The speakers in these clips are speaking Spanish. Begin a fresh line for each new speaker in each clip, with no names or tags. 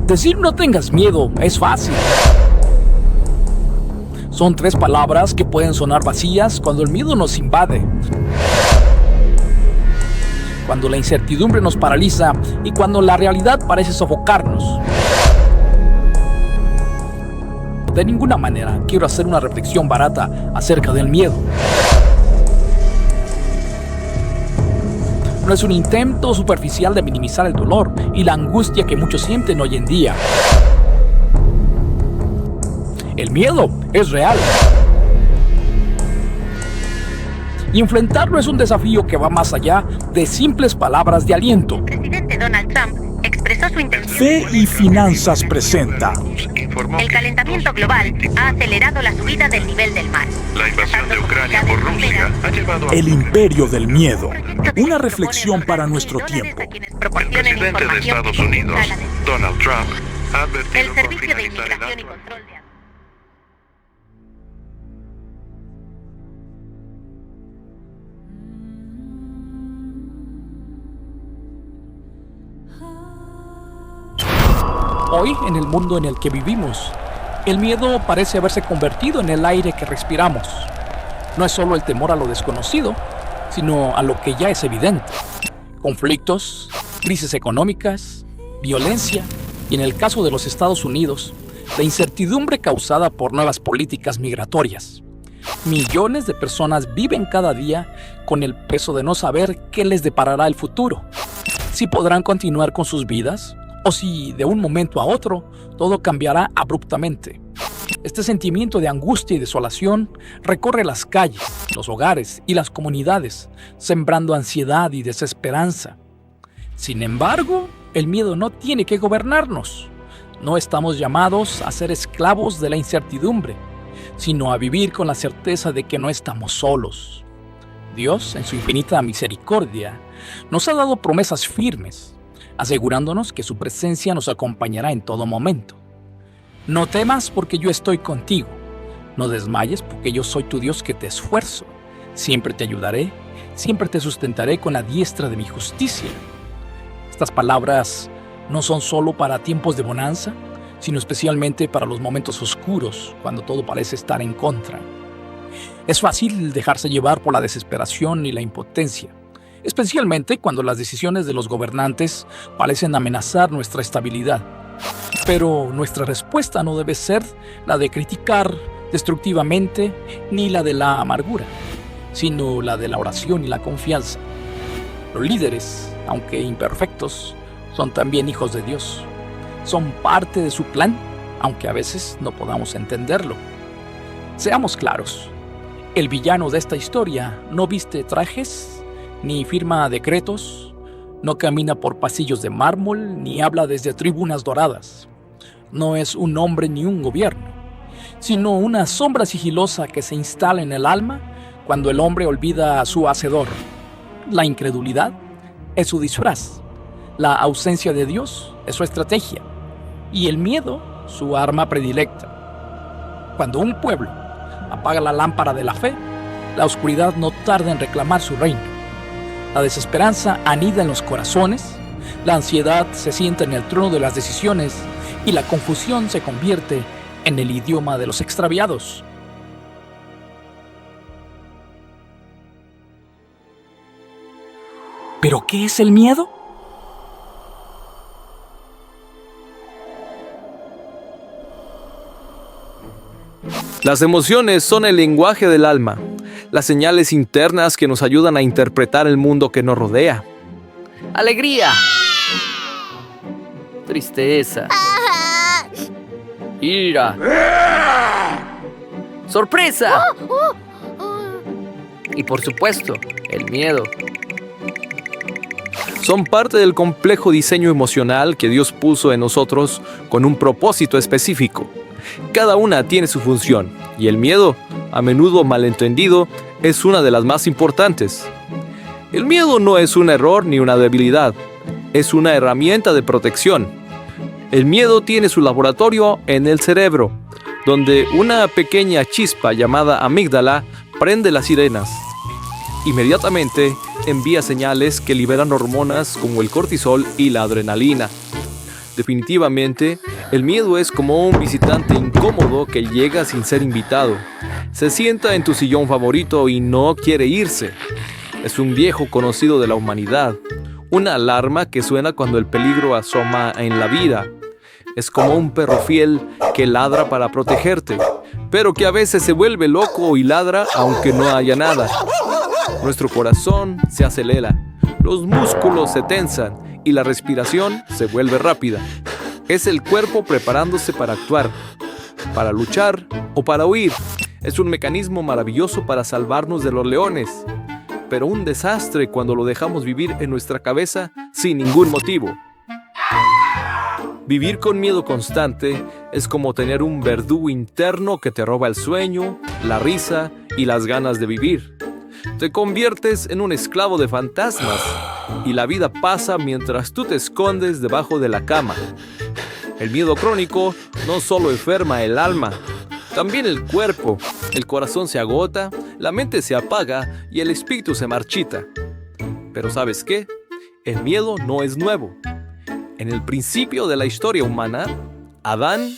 Decir no tengas miedo es fácil. Son 3 palabras que pueden sonar vacías cuando el miedo nos invade, cuando la incertidumbre nos paraliza y cuando la realidad parece sofocarnos. De ninguna manera quiero hacer una reflexión barata acerca del miedo. No es un intento superficial de minimizar el dolor y la angustia que muchos sienten hoy en día. El miedo es real. Y enfrentarlo es un desafío que va más allá de simples palabras de aliento.
El presidente Donald Trump expresó su intención.
Fe y Finanzas presenta.
El calentamiento global ha acelerado la subida del nivel del mar.
La invasión de Ucrania por Rusia ha llevado a...
El imperio del miedo. Una reflexión para nuestro tiempo.
El presidente de Estados Unidos, Donald Trump, ha advertido
El
por
Servicio de
finalizar el
Inmigración y
año.
Control de
Hoy, en el mundo en el que vivimos, el miedo parece haberse convertido en el aire que respiramos. No es solo el temor a lo desconocido, sino a lo que ya es evidente. Conflictos, crisis económicas, violencia y, en el caso de los Estados Unidos, la incertidumbre causada por nuevas políticas migratorias. Millones de personas viven cada día con el peso de no saber qué les deparará el futuro. Si podrán continuar con sus vidas o si de un momento a otro todo cambiará abruptamente. Este sentimiento de angustia y desolación recorre las calles, los hogares y las comunidades, sembrando ansiedad y desesperanza. Sin embargo, el miedo no tiene que gobernarnos. No estamos llamados a ser esclavos de la incertidumbre, sino a vivir con la certeza de que no estamos solos. Dios, en su infinita misericordia, nos ha dado promesas firmes, asegurándonos que su presencia nos acompañará en todo momento. No temas porque yo estoy contigo. No desmayes porque yo soy tu Dios que te esfuerzo. Siempre te ayudaré, siempre te sustentaré con la diestra de mi justicia. Estas palabras no son solo para tiempos de bonanza, sino especialmente para los momentos oscuros, cuando todo parece estar en contra. Es fácil dejarse llevar por la desesperación y la impotencia, especialmente cuando las decisiones de los gobernantes parecen amenazar nuestra estabilidad. Pero nuestra respuesta no debe ser la de criticar destructivamente ni la de la amargura, sino la de la oración y la confianza. Los líderes, aunque imperfectos, son también hijos de Dios. Son parte de su plan, aunque a veces no podamos entenderlo. Seamos claros, el villano de esta historia no viste trajes, ni firma decretos, no camina por pasillos de mármol, ni habla desde tribunas doradas. No es un hombre ni un gobierno, sino una sombra sigilosa que se instala en el alma cuando el hombre olvida a su hacedor. La incredulidad es su disfraz, la ausencia de Dios es su estrategia, y el miedo su arma predilecta. Cuando un pueblo apaga la lámpara de la fe, la oscuridad no tarda en reclamar su reino. La desesperanza anida en los corazones, la ansiedad se sienta en el trono de las decisiones y la confusión se convierte en el idioma de los extraviados. ¿Pero qué es el miedo?
Las emociones son el lenguaje del alma, las señales internas que nos ayudan a interpretar el mundo que nos rodea. Alegría, tristeza, ira, sorpresa y, por supuesto, el miedo. Son parte del complejo diseño emocional que Dios puso en nosotros con un propósito específico. Cada una tiene su función, y el miedo, a menudo malentendido, es una de las más importantes. El miedo no es un error ni una debilidad, es una herramienta de protección. El miedo tiene su laboratorio en el cerebro, donde una pequeña chispa llamada amígdala prende las sirenas. Inmediatamente envía señales que liberan hormonas como el cortisol y la adrenalina. Definitivamente, el miedo es como un visitante incómodo que llega sin ser invitado. Se sienta en tu sillón favorito y no quiere irse. Es un viejo conocido de la humanidad, una alarma que suena cuando el peligro asoma en la vida. Es como un perro fiel que ladra para protegerte, pero que a veces se vuelve loco y ladra aunque no haya nada. Nuestro corazón se acelera, los músculos se tensan y la respiración se vuelve rápida. Es el cuerpo preparándose para actuar, para luchar o para huir. Es un mecanismo maravilloso para salvarnos de los leones, pero un desastre cuando lo dejamos vivir en nuestra cabeza sin ningún motivo. Vivir con miedo constante es como tener un verdugo interno que te roba el sueño, la risa y las ganas de vivir. Te conviertes en un esclavo de fantasmas y la vida pasa mientras tú te escondes debajo de la cama. El miedo crónico no solo enferma el alma, también el cuerpo. El corazón se agota, la mente se apaga y el espíritu se marchita. Pero ¿sabes qué? El miedo no es nuevo. En el principio de la historia humana, Adán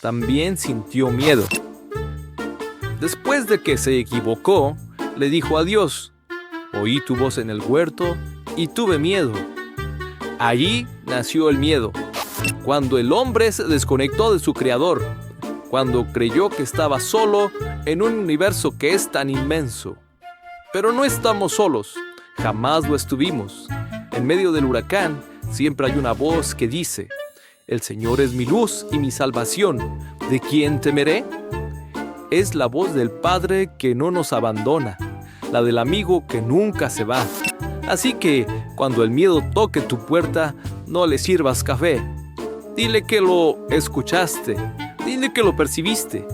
también sintió miedo. Después de que se equivocó, le dijo a Dios: «Oí tu voz en el huerto y tuve miedo». Allí nació el miedo, cuando el hombre se desconectó de su creador, cuando creyó que estaba solo en un universo que es tan inmenso. Pero no estamos solos, jamás lo estuvimos. En medio del huracán, siempre hay una voz que dice: «El Señor es mi luz y mi salvación, ¿de quién temeré?». Es la voz del Padre que no nos abandona, la del amigo que nunca se va. Así que, cuando el miedo toque tu puerta, no le sirvas café. Dile que lo escuchaste, dile que lo percibiste,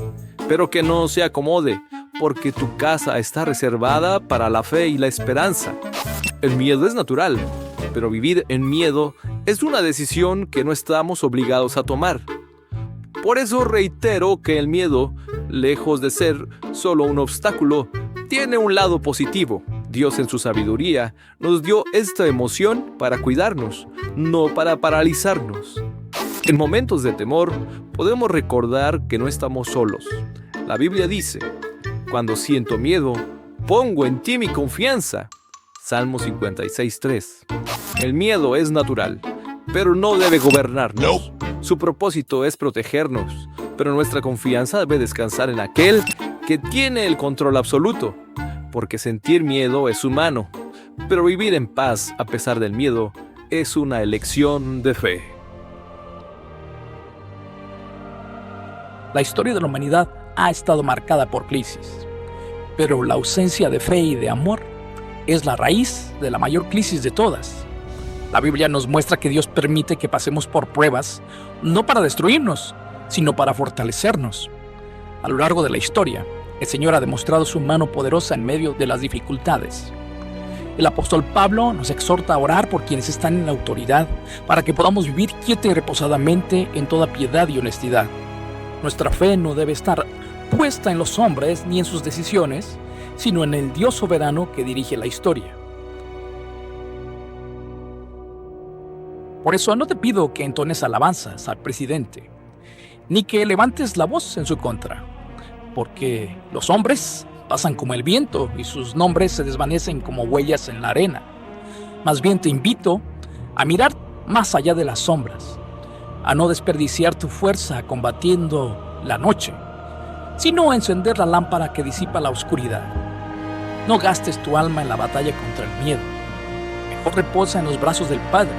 pero que no se acomode, porque tu casa está reservada para la fe y la esperanza. El miedo es natural, pero vivir en miedo es una decisión que no estamos obligados a tomar. Por eso reitero que el miedo, lejos de ser solo un obstáculo, tiene un lado positivo. Dios en su sabiduría nos dio esta emoción para cuidarnos, no para paralizarnos. En momentos de temor podemos recordar que no estamos solos. La Biblia dice: «Cuando siento miedo, pongo en ti mi confianza». Salmo 56:3. El miedo es natural, pero no debe gobernarnos. Su propósito es protegernos, pero nuestra confianza debe descansar en aquel que tiene el control absoluto, porque sentir miedo es humano, pero vivir en paz a pesar del miedo es una elección de fe.
La historia de la humanidad ha estado marcada por crisis, pero la ausencia de fe y de amor es la raíz de la mayor crisis de todas. La Biblia nos muestra que Dios permite que pasemos por pruebas, no para destruirnos, sino para fortalecernos. A lo largo de la historia, el Señor ha demostrado su mano poderosa en medio de las dificultades. El apóstol Pablo nos exhorta a orar por quienes están en la autoridad, para que podamos vivir quieta y reposadamente en toda piedad y honestidad. Nuestra fe no debe estar puesta en los hombres ni en sus decisiones, sino en el Dios soberano que dirige la historia. Por eso no te pido que entones alabanzas al presidente, ni que levantes la voz en su contra, porque los hombres pasan como el viento y sus nombres se desvanecen como huellas en la arena. Más bien te invito a mirar más allá de las sombras, a no desperdiciar tu fuerza combatiendo la noche, sino a encender la lámpara que disipa la oscuridad. No gastes tu alma en la batalla contra el miedo. Mejor reposa en los brazos del Padre,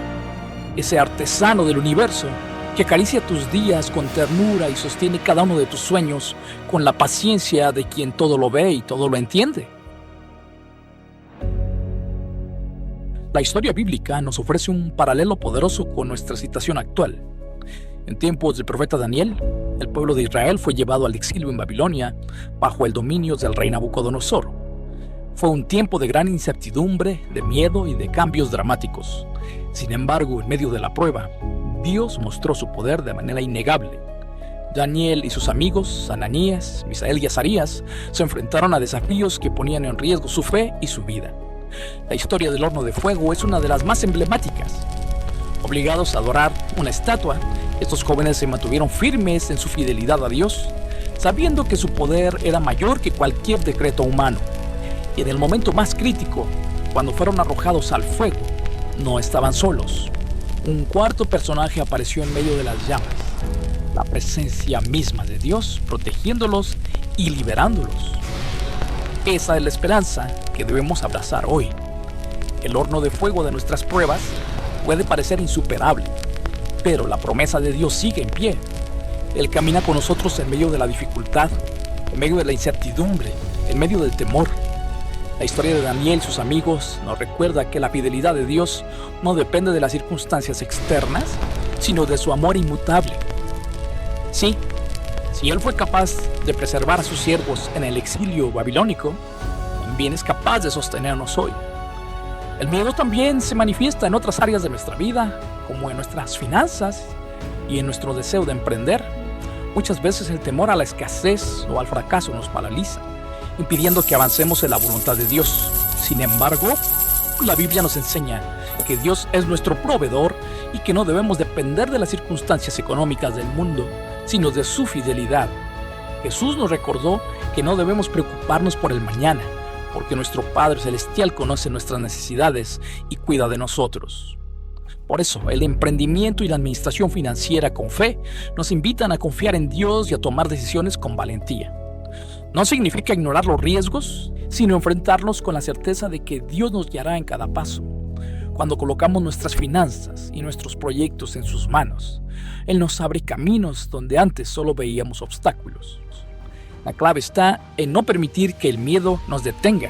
ese artesano del universo que acaricia tus días con ternura y sostiene cada uno de tus sueños con la paciencia de quien todo lo ve y todo lo entiende. La historia bíblica nos ofrece un paralelo poderoso con nuestra situación actual. En tiempos del profeta Daniel, el pueblo de Israel fue llevado al exilio en Babilonia bajo el dominio del rey Nabucodonosor. Fue un tiempo de gran incertidumbre, de miedo y de cambios dramáticos. Sin embargo, en medio de la prueba, Dios mostró su poder de manera innegable. Daniel y sus amigos, Ananías, Misael y Azarías, se enfrentaron a desafíos que ponían en riesgo su fe y su vida. La historia del horno de fuego es una de las más emblemáticas. Obligados a adorar una estatua, estos jóvenes se mantuvieron firmes en su fidelidad a Dios, sabiendo que su poder era mayor que cualquier decreto humano. Y en el momento más crítico, cuando fueron arrojados al fuego, no estaban solos. Un cuarto personaje apareció en medio de las llamas, la presencia misma de Dios protegiéndolos y liberándolos. Esa es la esperanza que debemos abrazar hoy. El horno de fuego de nuestras pruebas puede parecer insuperable, pero la promesa de Dios sigue en pie. Él camina con nosotros en medio de la dificultad, en medio de la incertidumbre, en medio del temor. La historia de Daniel y sus amigos nos recuerda que la fidelidad de Dios no depende de las circunstancias externas, sino de su amor inmutable. Sí, si Él fue capaz de preservar a sus siervos en el exilio babilónico, también es capaz de sostenernos hoy. El miedo también se manifiesta en otras áreas de nuestra vida, como en nuestras finanzas y en nuestro deseo de emprender. Muchas veces el temor a la escasez o al fracaso nos paraliza, impidiendo que avancemos en la voluntad de Dios. Sin embargo, la Biblia nos enseña que Dios es nuestro proveedor y que no debemos depender de las circunstancias económicas del mundo, sino de su fidelidad. Jesús nos recordó que no debemos preocuparnos por el mañana, porque nuestro Padre Celestial conoce nuestras necesidades y cuida de nosotros. Por eso, el emprendimiento y la administración financiera con fe nos invitan a confiar en Dios y a tomar decisiones con valentía. No significa ignorar los riesgos, sino enfrentarlos con la certeza de que Dios nos guiará en cada paso. Cuando colocamos nuestras finanzas y nuestros proyectos en sus manos, Él nos abre caminos donde antes solo veíamos obstáculos. La clave está en no permitir que el miedo nos detenga,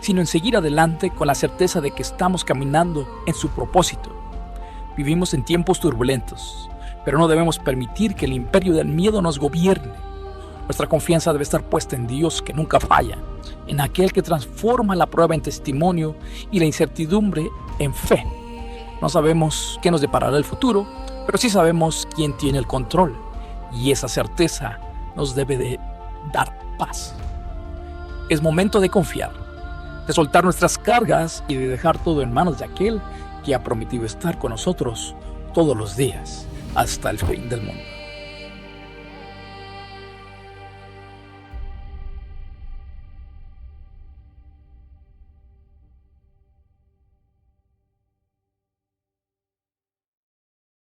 sino en seguir adelante con la certeza de que estamos caminando en su propósito. Vivimos en tiempos turbulentos, pero no debemos permitir que el imperio del miedo nos gobierne. Nuestra confianza debe estar puesta en Dios, que nunca falla, en aquel que transforma la prueba en testimonio y la incertidumbre en fe. No sabemos qué nos deparará el futuro, pero sí sabemos quién tiene el control, y esa certeza nos debe de dar paz. Es momento de confiar, de soltar nuestras cargas y de dejar todo en manos de aquel que ha prometido estar con nosotros todos los días hasta el fin del mundo.